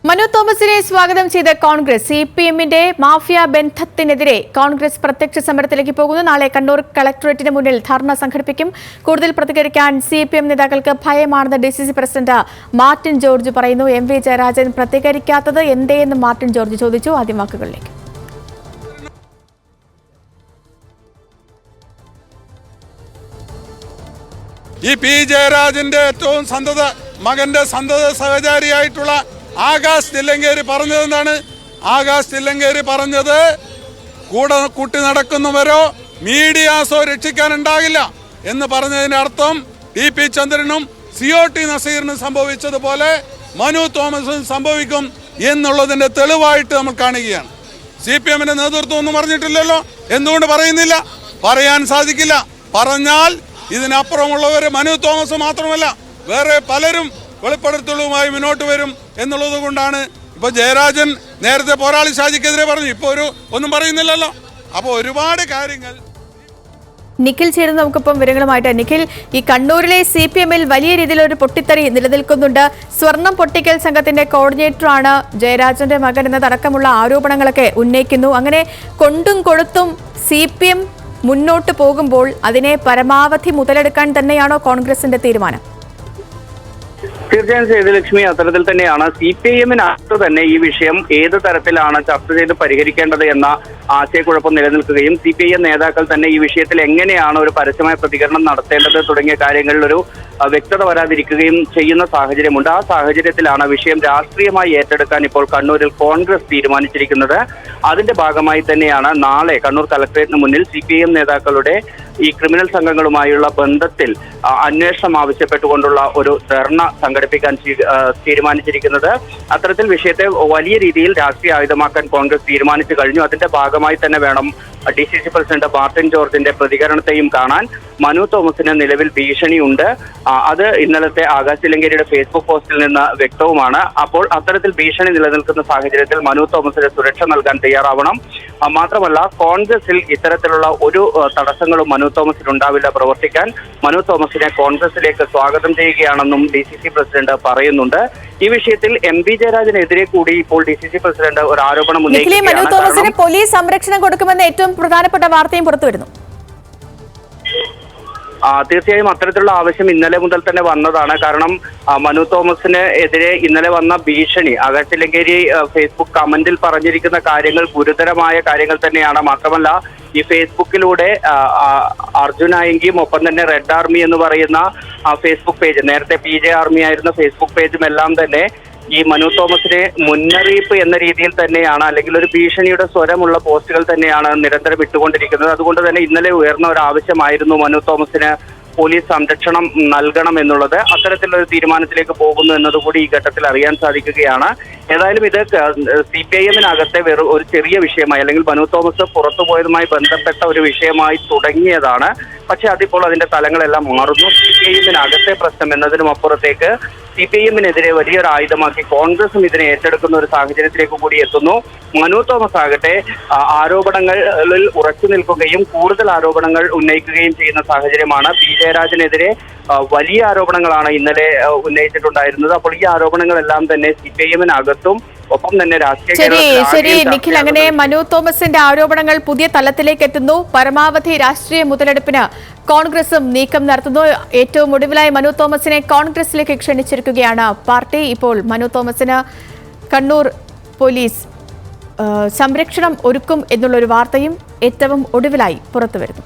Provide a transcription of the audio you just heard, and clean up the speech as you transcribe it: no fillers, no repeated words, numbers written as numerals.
മനു തോമസിനെ സ്വാഗതം ചെയ്ത കോൺഗ്രസ് സിപിഎമ്മിന്റെ മാഫിയ ബന്ധത്തിനെതിരെ കോൺഗ്രസ് പ്രത്യക്ഷ സമരത്തിലേക്ക് പോകുന്നു. നാളെ കണ്ണൂർ കളക്ടറേറ്റിന് മുന്നിൽ ധർണ സംഘടിപ്പിക്കും. കൂടുതൽ പ്രതികരിക്കാൻ സിപിഎം നേതാക്കൾക്ക് ഭയമാണെന്ന് ഡിസിസി പ്രസിഡന്റ് മാർട്ടിൻ ജോർജ് പറയുന്നു. എം.വി. ജയരാജൻ പ്രതികരിക്കാത്തത് എന്തേയെന്ന് മാർട്ടിൻ ജോർജ് ചോദിച്ചു. ആദ്യം വാക്കുകളിലേക്ക്. ഈ പി ജയരാജന്റെ ഏറ്റവും മകന്റെ സന്തത സഹചാരിയായിട്ടുള്ള ആകാശ് തില്ലങ്കേരി പറഞ്ഞതെന്താണ്? ആകാശ് തില്ലങ്കേരി പറഞ്ഞത് കൂടെ കൂട്ടി നടക്കുന്നവരോ മീഡിയാസോ രക്ഷിക്കാനുണ്ടാകില്ല എന്ന് പറഞ്ഞതിന്റെ അർത്ഥം ടി.പി. ചന്ദ്രനും COT നസീറിനും സംഭവിച്ചതുപോലെ മനു തോമസിനും സംഭവിക്കും എന്നുള്ളതിന്റെ തെളിവായിട്ട് നമ്മൾ കാണുകയാണ്. CPM-ന്റെ നേതൃത്വം ഒന്നും പറഞ്ഞിട്ടില്ലല്ലോ. എന്തുകൊണ്ട് പറയുന്നില്ല? പറയാൻ സാധിക്കില്ല. പറഞ്ഞാൽ ഇതിനപ്പുറമുള്ളവർ മനു തോമസ് മാത്രമല്ല വേറെ പലരും വെളിപ്പെടുത്തലുമായി മുന്നോട്ട് വരും എന്നുള്ളത് കൊണ്ടാണ് ഇപ്പൊ ജയരാജൻ നേരത്തെ പോരാളി ഷാജിക്കെതിരെ പറഞ്ഞു, ഇപ്പൊ ഒന്നും പറയുന്നില്ലല്ലോ. അപ്പോൾ ഒരുപാട് കാര്യങ്ങൾ. നിഖിൽ ചേരുന്ന നമുക്കിപ്പം വിവരങ്ങളുമായിട്ട്. നിഖിൽ, ഈ കണ്ണൂരിലെ CPM-ൽ വലിയ രീതിയിലൊരു പൊട്ടിത്തെറി നിലനിൽക്കുന്നുണ്ട്. സ്വർണം പൊട്ടിക്കൽ സംഘത്തിന്റെ കോർഡിനേറ്ററാണ് ജയരാജന്റെ മകൻ എന്നതടക്കമുള്ള ആരോപണങ്ങളൊക്കെ ഉന്നയിക്കുന്നു. അങ്ങനെ കൊണ്ടും കൊടുത്തും CPM മുന്നോട്ട് പോകുമ്പോൾ അതിനെ പരമാവധി മുതലെടുക്കാൻ തന്നെയാണോ കോൺഗ്രസിന്റെ തീരുമാനം? തീർച്ചയായും സേതുലക്ഷ്മി, അത്തരത്തിൽ തന്നെയാണ്. CPM-നകത്ത് തന്നെ ഈ വിഷയം ഏത് തരത്തിലാണ് ചർച്ച ചെയ്ത് പരിഹരിക്കേണ്ടത് എന്ന ആശയക്കുഴപ്പം നിലനിൽക്കുകയും CPM നേതാക്കൾ തന്നെ ഈ വിഷയത്തിൽ എങ്ങനെയാണ് ഒരു പരസ്യമായ പ്രതികരണം നടത്തേണ്ടത് തുടങ്ങിയ കാര്യങ്ങളിൽ ഒരു വ്യക്തത വരാതിരിക്കുകയും ചെയ്യുന്ന സാഹചര്യമുണ്ട്. ആ സാഹചര്യത്തിലാണ് വിഷയം രാഷ്ട്രീയമായി ഏറ്റെടുക്കാൻ ഇപ്പോൾ കണ്ണൂരിൽ കോൺഗ്രസ് തീരുമാനിച്ചിരിക്കുന്നത്. അതിന്റെ ഭാഗമായി തന്നെയാണ് നാളെ കണ്ണൂർ കളക്ടറേറ്റിന് മുന്നിൽ CPM നേതാക്കളുടെ ഈ ക്രിമിനൽ സംഘങ്ങളുമായുള്ള ബന്ധത്തിൽ അന്വേഷണം ആവശ്യപ്പെട്ടുകൊണ്ടുള്ള ഒരു ധർണ സംഘടിപ്പിക്കാൻ തീരുമാനിച്ചിരിക്കുന്നത്. അത്തരത്തിൽ വിഷയത്തെ വലിയ രീതിയിൽ രാഷ്ട്രീയ ആയുധമാക്കാൻ കോൺഗ്രസ് തീരുമാനിച്ചു കഴിഞ്ഞു. അതിന്റെ ഭാഗമായി തന്നെ വേണം DCC പ്രസിഡന്റ് മാർട്ടിൻ ജോർജിന്റെ പ്രതികരണത്തെയും കാണാൻ. മനു തോമസിന് നിലവിൽ ഭീഷണിയുണ്ട്. അത് ഇന്നലത്തെ ആകാശ് തില്ലങ്കേരിയുടെ ഫേസ്ബുക്ക് പോസ്റ്റിൽ നിന്ന് വ്യക്തവുമാണ്. അപ്പോൾ അത്തരത്തിൽ ഭീഷണി നിലനിൽക്കുന്ന സാഹചര്യത്തിൽ മനു തോമസിന് സുരക്ഷ നൽകാൻ തയ്യാറാവണം. മാത്രമല്ല, കോൺഗ്രസിൽ ഇത്തരത്തിലുള്ള ഒരു തടസ്സങ്ങളും മനു തോമസിനുണ്ടാവില്ല പ്രവർത്തിക്കാൻ. മനു തോമസിനെ കോൺഗ്രസിലേക്ക് സ്വാഗതം ചെയ്യുകയാണെന്നും DCC പ്രസിഡന്റ് പറയുന്നുണ്ട്. ഈ വിഷയത്തിൽ M.V. ജയരാജനെതിരെ കൂടി ഇപ്പോൾ DCC പ്രസിഡന്റ് ഒരു ആരോപണം ഉന്നയിക്കുകയാണ്. മനു തോമസിന് പോലീസ് സംരക്ഷണം കൊടുക്കുമെന്ന് ഏറ്റവും പ്രധാനപ്പെട്ട വാർത്തയും പുറത്തു വരുന്നു. തീർച്ചയായും അത്തരത്തിലുള്ള ആവശ്യം ഇന്നലെ മുതൽ തന്നെ വന്നതാണ്. കാരണം മനു തോമസിന് എതിരെ ഇന്നലെ വന്ന ഭീഷണി, ആകാശ് തില്ലങ്കേരി ഫേസ്ബുക്ക് കമന്റിൽ പറഞ്ഞിരിക്കുന്ന കാര്യങ്ങൾ ഗുരുതരമായ കാര്യങ്ങൾ തന്നെയാണ്. മാത്രമല്ല, ഈ ഫേസ്ബുക്കിലൂടെ അർജുനായെങ്കിലും ഒപ്പം തന്നെ റെഡ് ആർമി എന്ന് പറയുന്ന ഫേസ്ബുക്ക് പേജ്, നേരത്തെ PJ ആർമി ആയിരുന്ന ഫേസ്ബുക്ക് പേജും എല്ലാം തന്നെ ഈ മനു തോമസിനെ മുന്നറിയിപ്പ് എന്ന രീതിയിൽ തന്നെയാണ്, അല്ലെങ്കിൽ ഒരു ഭീഷണിയുടെ സ്വരമുള്ള പോസ്റ്റുകൾ തന്നെയാണ് നിരന്തരം ഇട്ടുകൊണ്ടിരിക്കുന്നത്. അതുകൊണ്ട് തന്നെ ഇന്നലെ ഉയർന്ന ഒരു ആവശ്യമായിരുന്നു മനു തോമസിന് പോലീസ് സംരക്ഷണം നൽകണം എന്നുള്ളത്. അത്തരത്തിലൊരു തീരുമാനത്തിലേക്ക് പോകുന്നു എന്നതുകൂടി ഈ ഘട്ടത്തിൽ അറിയാൻ സാധിക്കുകയാണ്. ഏതായാലും ഇത് CPM-നകത്തെ ഒരു ചെറിയ വിഷയമായി, അല്ലെങ്കിൽ മനു തോമസ് പുറത്തുപോയതുമായി ബന്ധപ്പെട്ട ഒരു വിഷയമായി തുടങ്ങിയതാണ്. പക്ഷെ അതിപ്പോൾ അതിന്റെ തലങ്ങളെല്ലാം മാറുന്നു. CPM-നകത്തെ പ്രശ്നം എന്നതിനും അപ്പുറത്തേക്ക് CPM-നെതിരെ വലിയൊരു ആയുധമാക്കി കോൺഗ്രസും ഇതിനെ ഏറ്റെടുക്കുന്ന ഒരു സാഹചര്യത്തിലേക്ക് കൂടി എത്തുന്നു. മനു തോമസ് ആകട്ടെ ആരോപണങ്ങളിൽ ഉറച്ചു നിൽക്കുകയും കൂടുതൽ ആരോപണങ്ങൾ ഉന്നയിക്കുകയും ചെയ്യുന്ന സാഹചര്യമാണ്. പി ജയരാജനെതിരെ വലിയ ആരോപണങ്ങളാണ് ഇന്നലെ ഉന്നയിച്ചിട്ടുണ്ടായിരുന്നത്. അപ്പോൾ ഈ ആരോപണങ്ങളെല്ലാം തന്നെ CPM-നകത്തും ഒപ്പം തന്നെ ശരി നിഖിൽ, അങ്ങനെ മനു തോമസിന്റെ ആരോപണങ്ങൾ പുതിയ തലത്തിലേക്ക് എത്തുന്നു. പരമാവധി രാഷ്ട്രീയ മുതലെടുപ്പിന് കോൺഗ്രസും നീക്കം നടത്തുന്നു. ഏറ്റവും ഒടുവിലായി മനു തോമസിനെ കോൺഗ്രസിലേക്ക് ക്ഷണിച്ചിരിക്കുകയാണ് പാർട്ടി. ഇപ്പോൾ മനു തോമസിന് കണ്ണൂർ പോലീസ് സംരക്ഷണം ഒരുക്കും എന്നുള്ളൊരു വാർത്തയും ഏറ്റവും ഒടുവിലായി പുറത്തുവരുന്നു.